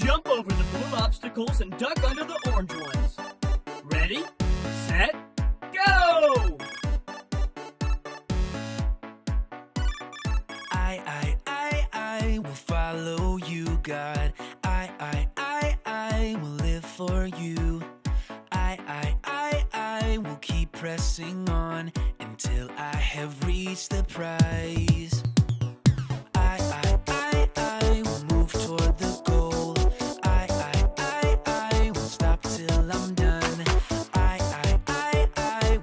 Jump over the blue obstacles and duck under the orange ones. Ready, set, go! I will follow you, God. I will live for you. I will keep pressing on until I have reached the prize. I will move toward the goal. I won't stop till I'm done. I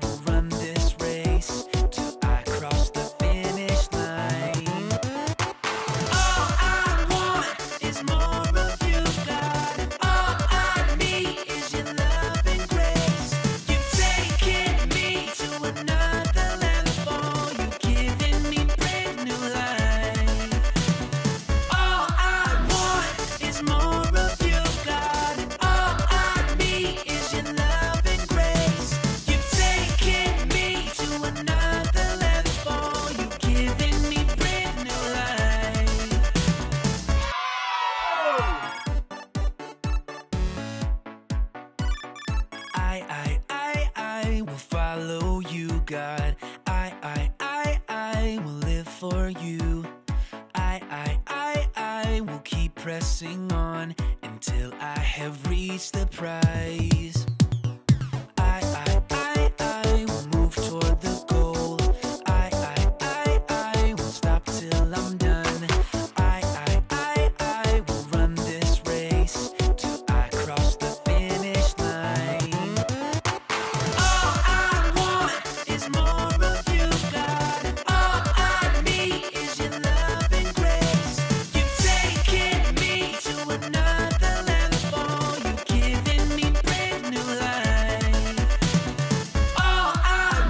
will run this race till I cross the finish line. All I want is more of you, God. All I need is your love and grace. You've taken me to another level. You've given me brand new life. All I want is more of you, God. All I need is your love and grace. You've taken me to another level. You've given me brand new life. I will follow you, God. I will live for you. I will keep pressing on until I have reached the prize. I will move toward the goal. I won't stop till I'm done. I will run this race till I cross the finish line. All I want is more of you, God. All I need is your love and grace. You've taken me to another level. You've given me brand new life. All I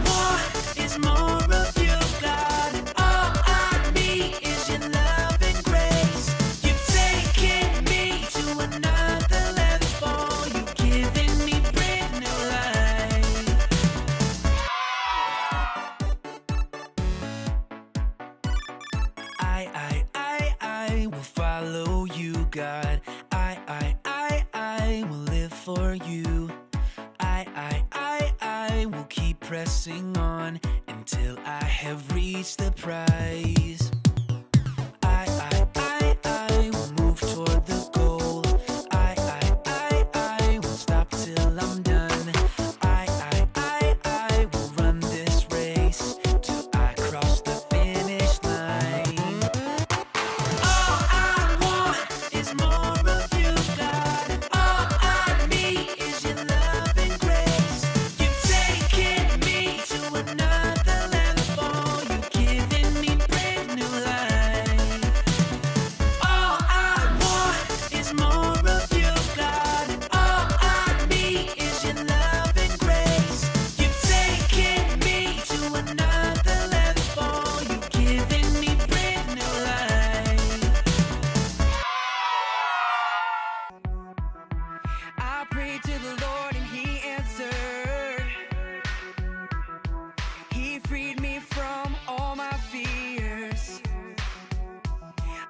want is more of you, God. All I need is your love and grace. You've taken me to another level. You've given me brand new life. I will follow you, God. I will live for you. I will keep pressing on until I have reached the prize. I will move toward the goal. I won't stop till I'm done. I will run this race till I cross the finish line. All I want is more of you, God. All I need is your love and grace. You've taken me to another level. You've given me brand new life. All I want is more of you, God. All I need is your love and grace. You've taken me to another level. You've given me brand new life. I prayed to the Lord and he answered. He freed me from all my fears.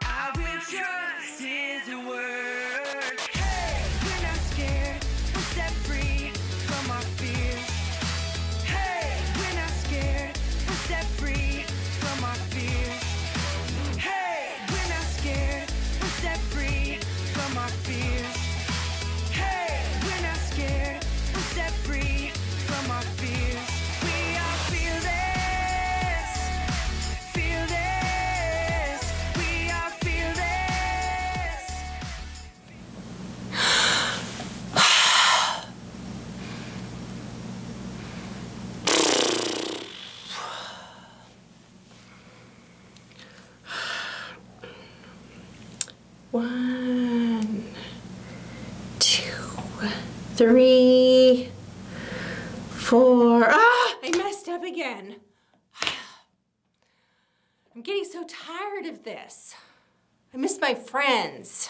I will trust his word. Hey, we're not scared. We're set free from our fears. Hey, we're not scared. We're set free from our fears. Hey, we're not scared. We're set free from our fears. Hey, we're not scared. We're set free from our fears. We are fearless. Fearless. We are fearless. One, two, three, four. I messed up again. I'm getting so tired of this. I miss my friends.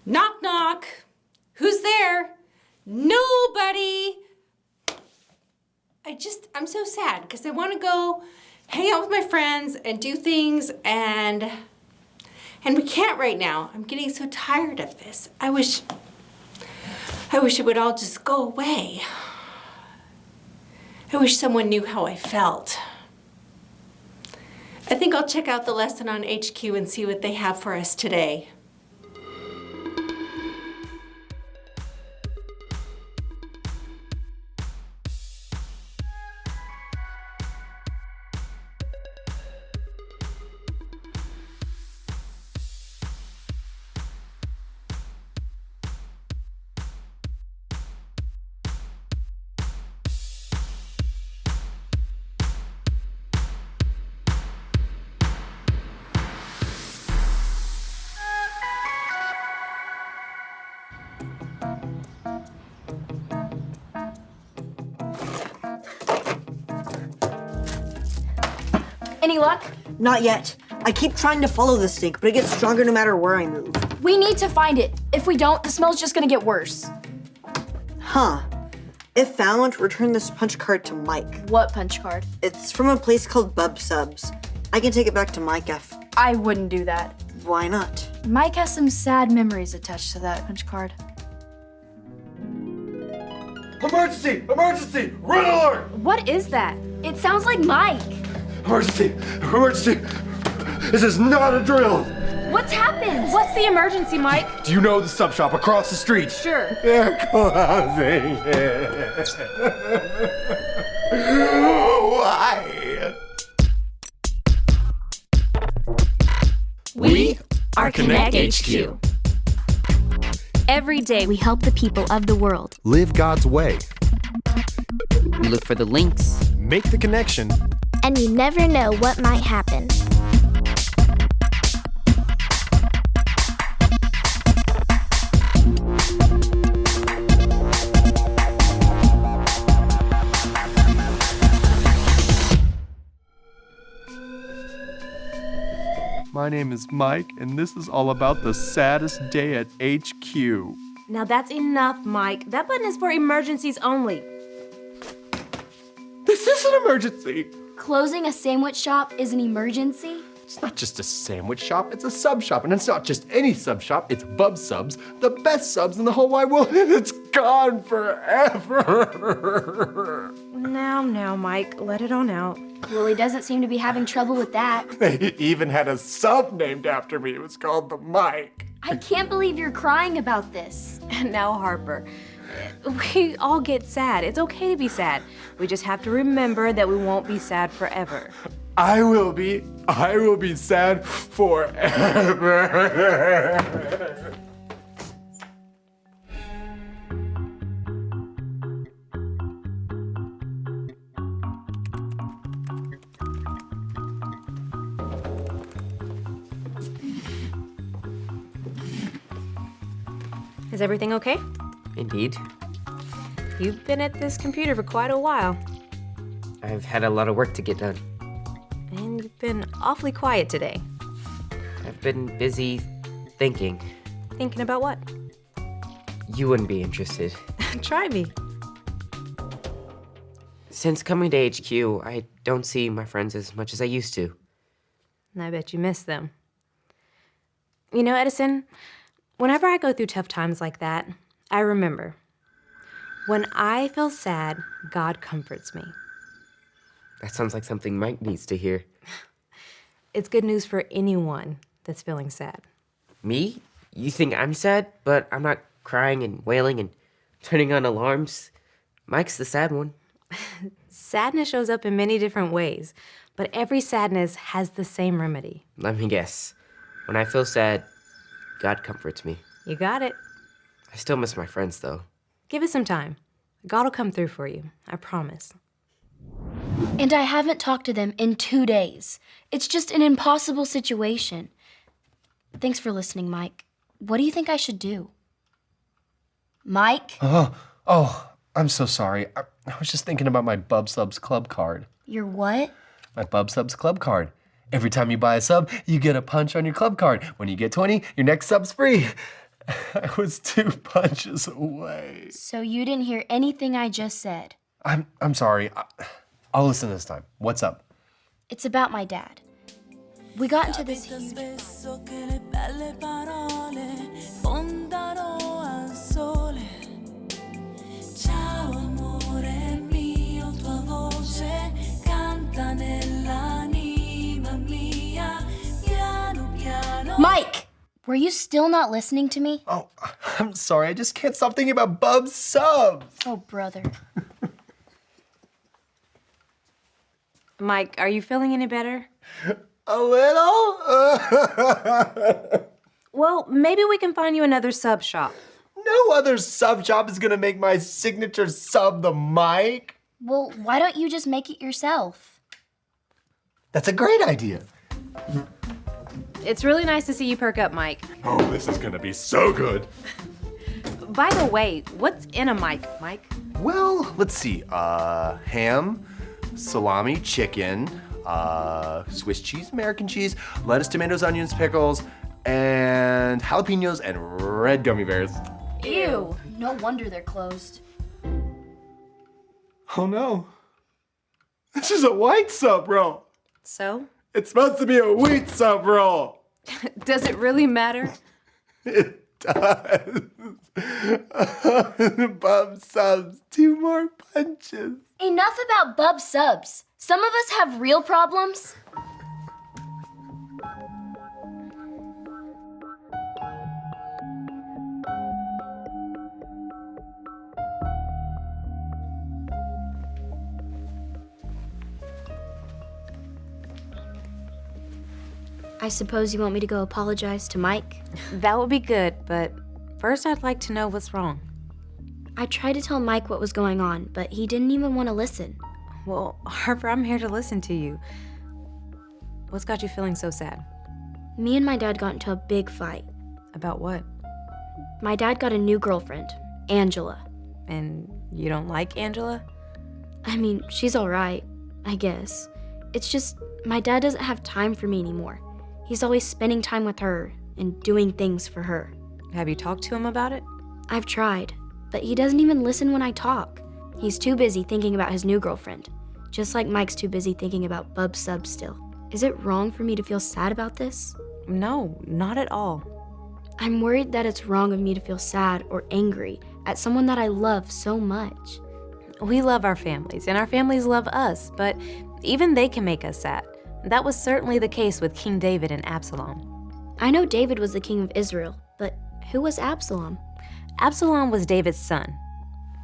Knock, knock. Who's there? Nobody. I'm so sad because I want to go hang out with my friends and do things and And we can't right now. I'm getting so tired of this. I wish it would all just go away. I wish someone knew how I felt. I think I'll check out the lesson on HQ and see what they have for us today. Any luck? Not yet. I keep trying to follow the stink, but it gets stronger no matter where I move. We need to find it. If we don't, the smell's just gonna get worse. Huh. If found, return this punch card to Mike. What punch card? It's from a place called Bub Subs. I can take it back to Mike if... I wouldn't do that. Why not? Mike has some sad memories attached to that punch card. Emergency! Emergency! Red alert! What is that? It sounds like Mike. Emergency! Emergency! This is not a drill! What's happened? What's the emergency, Mike? Do you know the sub shop across the street? Sure. They're closing it. Why? We are Connect HQ. Every day we help the people of the world. Live God's way. We look for the links. Make the connection. And you never know what might happen. My name is Mike, and this is all about the saddest day at HQ. Now that's enough, Mike. That button is for emergencies only. This is an emergency! Closing a sandwich shop is an emergency? It's not just a sandwich shop, it's a sub shop. And it's not just any sub shop, it's Bub Subs, the best subs in the whole wide world, and it's gone forever. Now, Mike, let it on out. Willie doesn't seem to be having trouble with that. They even had a sub named after me. It was called the Mike. I can't believe you're crying about this. And now, Harper, we all get sad. It's okay to be sad. We just have to remember that we won't be sad forever. I will be sad forever. Is everything okay? Indeed. You've been at this computer for quite a while. I've had a lot of work to get done. And you've been awfully quiet today. I've been busy thinking. Thinking about what? You wouldn't be interested. Try me. Since coming to HQ, I don't see my friends as much as I used to. And I bet you miss them. You know, Edison, whenever I go through tough times like that, I remember. When I feel sad, God comforts me. That sounds like something Mike needs to hear. It's good news for anyone that's feeling sad. Me? You think I'm sad, but I'm not crying and wailing and turning on alarms? Mike's the sad one. Sadness shows up in many different ways, but every sadness has the same remedy. Let me guess. When I feel sad, God comforts me. You got it. I still miss my friends, though. Give it some time. God will come through for you. I promise. And I haven't talked to them in 2 days. It's just an impossible situation. Thanks for listening, Mike. What do you think I should do? Mike? Oh, I'm so sorry. I was just thinking about my Bub Subs club card. Your what? My Bub Subs club card. Every time you buy a sub, you get a punch on your club card. When you get 20, your next sub's free. I was 2 punches away. So you didn't hear anything I just said? I'm sorry. I'll listen this time. What's up? It's about my dad. We got into this huge... Were you still not listening to me? Oh, I'm sorry. I just can't stop thinking about Bub's subs. Oh, brother. Mike, are you feeling any better? A little? Well, maybe we can find you another sub shop. No other sub shop is gonna make my signature sub the mic. Well, why don't you just make it yourself? That's a great idea. It's really nice to see you perk up, Mike. Oh, this is gonna be so good. By the way, what's in a mic, Mike? Well, let's see. Ham, salami, chicken, Swiss cheese, American cheese, lettuce, tomatoes, onions, pickles, and jalapenos and red gummy bears. Ew. No wonder they're closed. Oh no. This is a white sub roll. So? It's supposed to be a wheat sub roll. Does it really matter? It does. Bub subs, 2 more punches. Enough about bub subs. Some of us have real problems. I suppose you want me to go apologize to Mike? That would be good, but first I'd like to know what's wrong. I tried to tell Mike what was going on, but he didn't even want to listen. Well, Harper, I'm here to listen to you. What's got you feeling so sad? Me and my dad got into a big fight. About what? My dad got a new girlfriend, Angela. And you don't like Angela? I mean, she's all right, I guess. It's just, my dad doesn't have time for me anymore. He's always spending time with her and doing things for her. Have you talked to him about it? I've tried, but he doesn't even listen when I talk. He's too busy thinking about his new girlfriend, just like Mike's too busy thinking about bub subs still. Is it wrong for me to feel sad about this? No, not at all. I'm worried that it's wrong of me to feel sad or angry at someone that I love so much. We love our families, and our families love us, but even they can make us sad. That was certainly the case with King David and Absalom. I know David was the king of Israel, but who was Absalom? Absalom was David's son.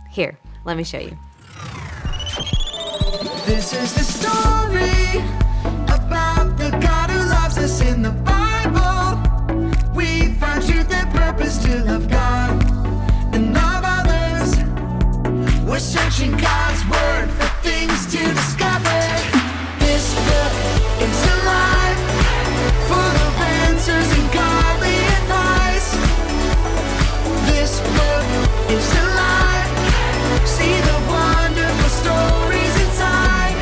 Here, let me show you. This is the story about the God who loves us in the Bible. We find truth and purpose to love God and love others. We're searching God's word for things to discover. This book is alive, full of answers and godly advice. This book is alive. See the wonderful stories inside.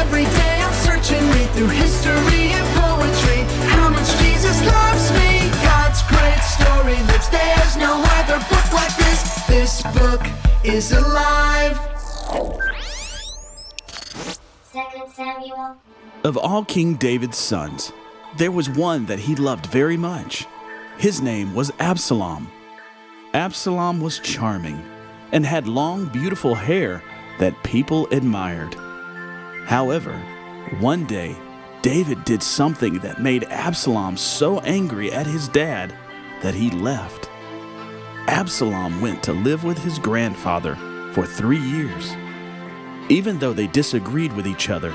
Every day I'm searching, read through history and poetry. How much Jesus loves me. God's great story lives. There's no other book like this. This book is alive. 2 Samuel. Of all King David's sons, there was one that he loved very much. His name was Absalom. Absalom was charming and had long, beautiful hair that people admired. However, one day, David did something that made Absalom so angry at his dad that he left. Absalom went to live with his grandfather for 3 years. Even though they disagreed with each other,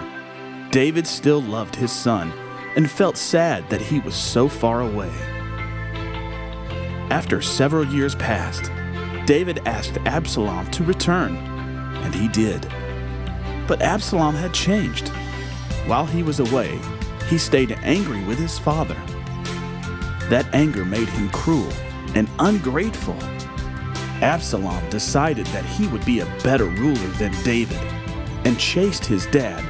David still loved his son and felt sad that he was so far away. After several years passed, David asked Absalom to return, and he did. But Absalom had changed. While he was away, he stayed angry with his father. That anger made him cruel and ungrateful. Absalom decided that he would be a better ruler than David and chased his dad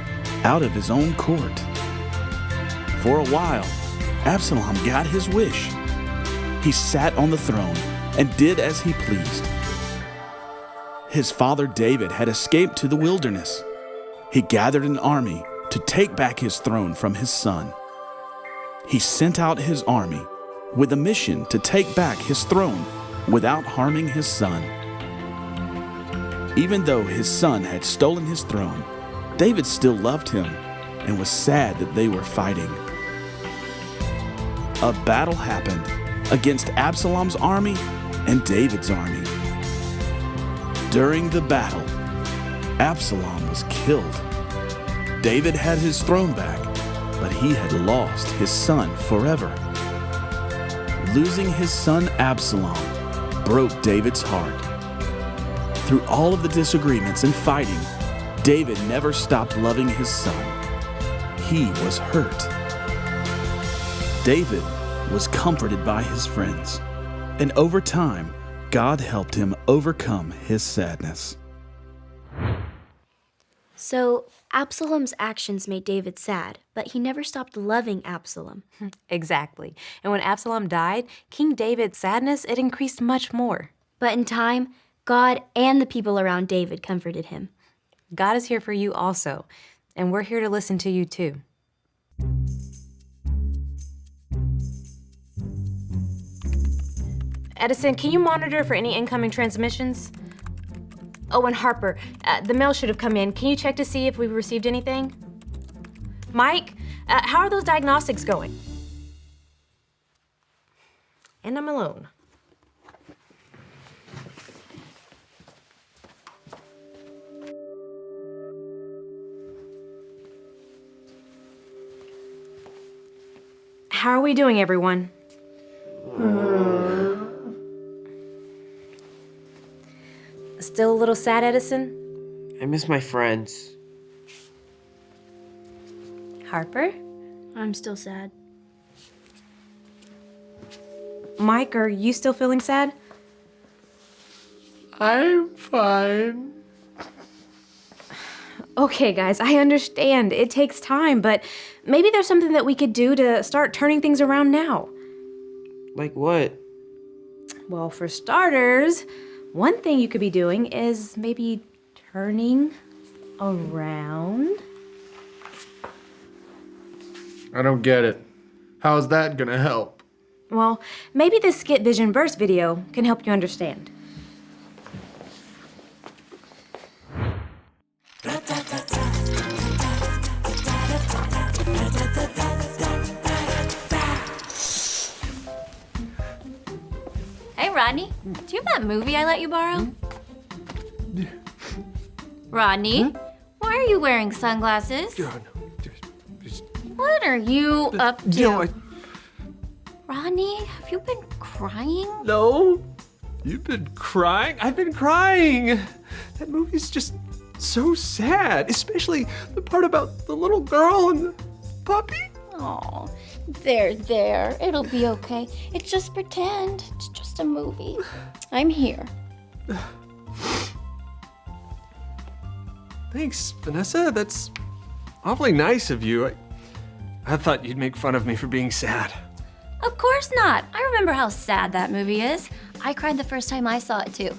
out of his own court. For a while, Absalom got his wish. He sat on the throne and did as he pleased. His father David had escaped to the wilderness. He gathered an army to take back his throne from his son. He sent out his army with a mission to take back his throne without harming his son. Even though his son had stolen his throne, David still loved him and was sad that they were fighting. a battle happened against Absalom's army and David's army. During the battle, Absalom was killed. David had his throne back, but he had lost his son forever. Losing his son Absalom broke David's heart. Through all of the disagreements and fighting, David never stopped loving his son. He was hurt. David was comforted by his friends, and over time, God helped him overcome his sadness. So, Absalom's actions made David sad, but he never stopped loving Absalom. Exactly. And when Absalom died, King David's sadness, it increased much more. But in time, God and the people around David comforted him. God is here for you also, and we're here to listen to you too. Edison, can you monitor for any incoming transmissions? Oh, and Harper, the mail should have come in. Can you check to see if we've received anything? Mike, how are those diagnostics going? And I'm alone. How are we doing, everyone? Still a little sad, Edison? I miss my friends. Harper? I'm still sad. Mike, are you still feeling sad? I'm fine. Okay, guys, I understand. It takes time, but maybe there's something that we could do to start turning things around now. Like what? Well, for starters, one thing you could be doing is maybe turning around. I don't get it. How's that gonna help? Well, maybe this Skit Vision Burst video can help you understand. Hey, Rodney, do you have that movie I let you borrow? Rodney, why are you wearing sunglasses? What are you up to? Rodney, have you been crying? No. You've been crying? I've been crying. That movie's just so sad, especially the part about the little girl and the puppy. Oh, there. It'll be okay. It's just pretend. It's just a movie. I'm here. Thanks, Vanessa. That's awfully nice of you. I thought you'd make fun of me for being sad. Of course not. I remember how sad that movie is. I cried the first time I saw it too.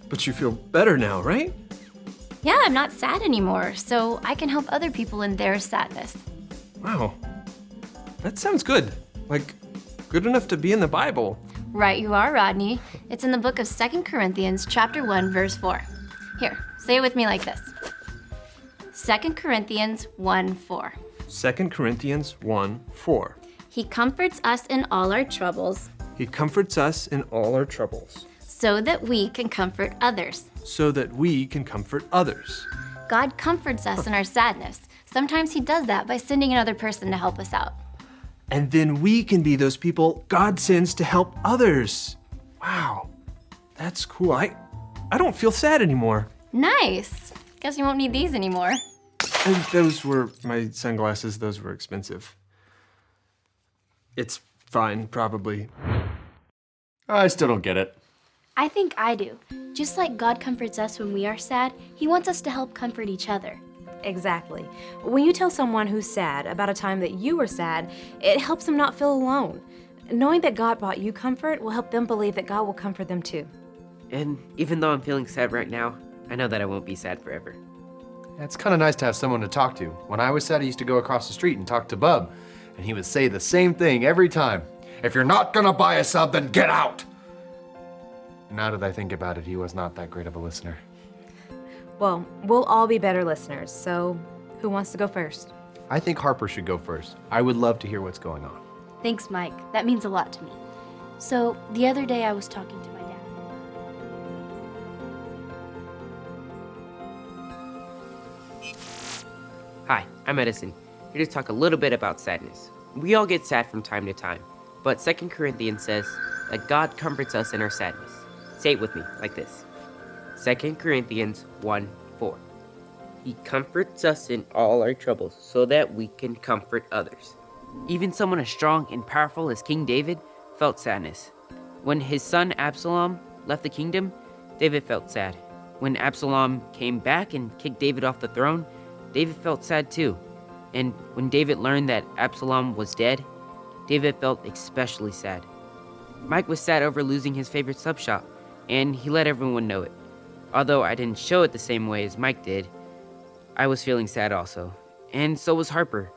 But you feel better now, right? Yeah, I'm not sad anymore, so I can help other people in their sadness. Wow. That sounds good. Like, good enough to be in the Bible. Right you are, Rodney. It's in the book of 2 Corinthians, chapter 1, verse 4. Here, say it with me like this. 2 Corinthians 1:4. 2 Corinthians 1:4. He comforts us in all our troubles, He comforts us in all our troubles, so that we can comfort others. so that we can comfort others. God comforts us in our sadness. Sometimes he does that by sending another person to help us out. And then we can be those people God sends to help others. Wow, that's cool. I don't feel sad anymore. Nice. Guess you won't need these anymore. And those were my sunglasses. Those were expensive. It's fine, probably. I still don't get it. I think I do. Just like God comforts us when we are sad, he wants us to help comfort each other. Exactly. When you tell someone who's sad about a time that you were sad, it helps them not feel alone. Knowing that God brought you comfort will help them believe that God will comfort them too. And even though I'm feeling sad right now, I know that I won't be sad forever. It's kind of nice to have someone to talk to. When I was sad, I used to go across the street and talk to Bub, and he would say the same thing every time. If you're not gonna buy a sub, then get out! Now that I think about it, he was not that great of a listener. Well, we'll all be better listeners, so who wants to go first? I think Harper should go first. I would love to hear what's going on. Thanks, Mike. That means a lot to me. So, the other day I was talking to my dad. Hi, I'm Edison, here to talk a little bit about sadness. We all get sad from time to time, but 2 Corinthians says that God comforts us in our sadness. Say it with me, like this. 2 Corinthians 1:4. He comforts us in all our troubles so that we can comfort others. Even someone as strong and powerful as King David felt sadness. When his son Absalom left the kingdom, David felt sad. When Absalom came back and kicked David off the throne, David felt sad too. And when David learned that Absalom was dead, David felt especially sad. Mike was sad over losing his favorite sub shop, and he let everyone know it. Although I didn't show it the same way as Mike did, I was feeling sad also. And so was Harper.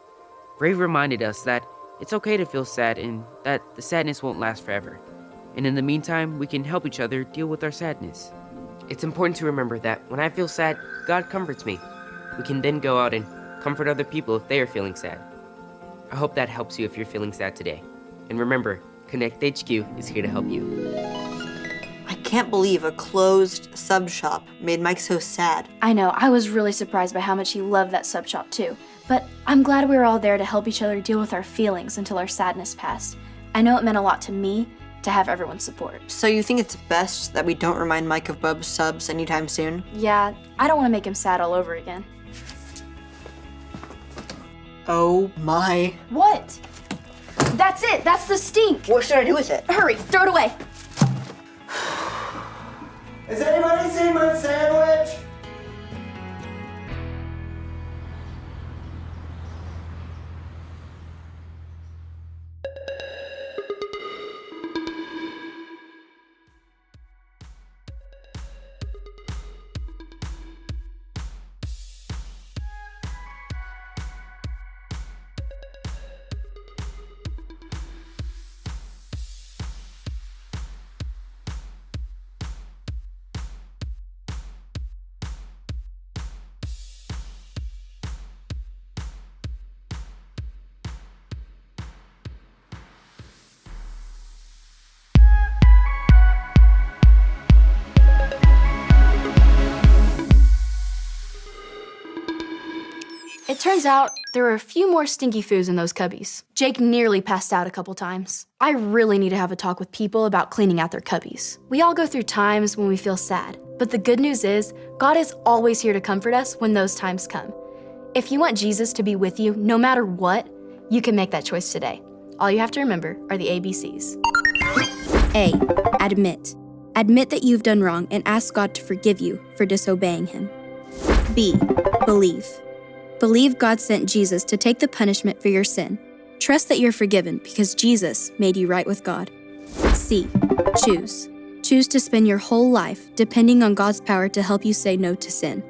Ray reminded us that it's okay to feel sad and that the sadness won't last forever. And in the meantime, we can help each other deal with our sadness. It's important to remember that when I feel sad, God comforts me. We can then go out and comfort other people if they are feeling sad. I hope that helps you if you're feeling sad today. And remember, Connect HQ is here to help you. I can't believe a closed sub shop made Mike so sad. I know, I was really surprised by how much he loved that sub shop too. But I'm glad we were all there to help each other deal with our feelings until our sadness passed. I know it meant a lot to me to have everyone's support. So you think it's best that we don't remind Mike of Bub's subs anytime soon? Yeah, I don't want to make him sad all over again. Oh my. What? That's it, that's the stink. What should I do with it? Hurry, throw it away. Has anybody seen my sandwich? It turns out there were a few more stinky foos in those cubbies. Jake nearly passed out a couple times. I really need to have a talk with people about cleaning out their cubbies. We all go through times when we feel sad, but the good news is God is always here to comfort us when those times come. If you want Jesus to be with you no matter what, you can make that choice today. All you have to remember are the ABCs. A. Admit. Admit that you've done wrong and ask God to forgive you for disobeying Him. B. Believe. Believe God sent Jesus to take the punishment for your sin. Trust that you're forgiven because Jesus made you right with God. C. Choose. Choose to spend your whole life depending on God's power to help you say no to sin.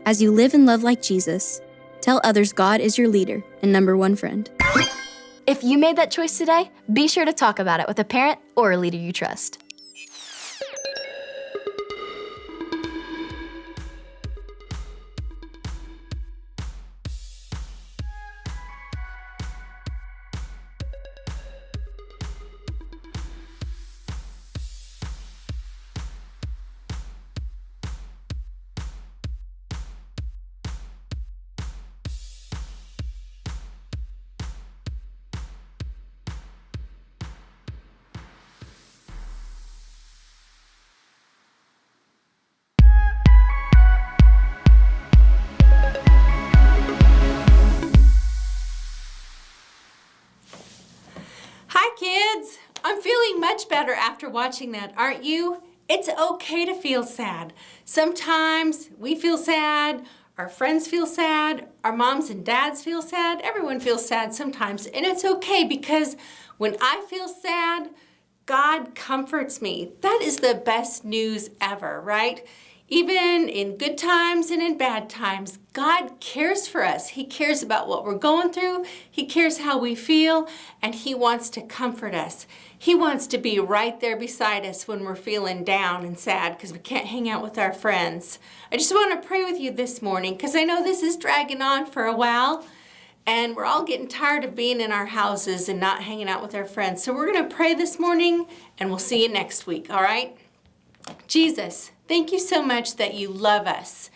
As you live and love like Jesus, tell others God is your leader and number one friend. If you made that choice today, be sure to talk about it with a parent or a leader you trust. Hi, kids. I'm feeling much better after watching that, aren't you? It's okay to feel sad. Sometimes we feel sad, our friends feel sad, our moms and dads feel sad, everyone feels sad sometimes, and it's okay because when I feel sad, God comforts me. That is the best news ever, right? Even in good times and in bad times, God cares for us. He cares about what we're going through. He cares how we feel, and He wants to comfort us. He wants to be right there beside us when we're feeling down and sad because we can't hang out with our friends. I just want to pray with you this morning because I know this is dragging on for a while. and we're all getting tired of being in our houses and not hanging out with our friends. So we're going to pray this morning, and we'll see you next week, all right? Jesus, thank you so much that you love us.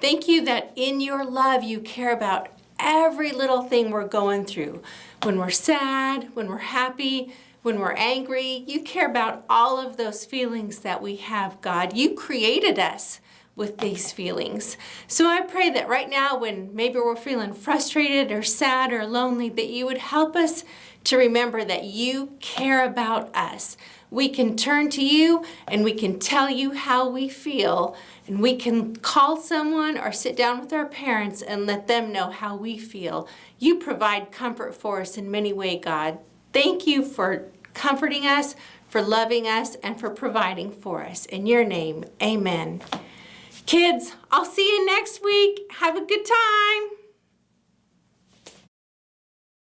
Thank you that in your love you care about every little thing we're going through. When we're sad, when we're happy, when we're angry, you care about all of those feelings that we have, God. You created us with these feelings. So I pray that right now when maybe we're feeling frustrated or sad or lonely, that you would help us to remember that you care about us. We can turn to you and we can tell you how we feel, and we can call someone or sit down with our parents and let them know how we feel. You provide comfort for us in many ways, God. Thank you for comforting us, for loving us, and for providing for us. In your name, amen. Kids, I'll see you next week. Have a good time.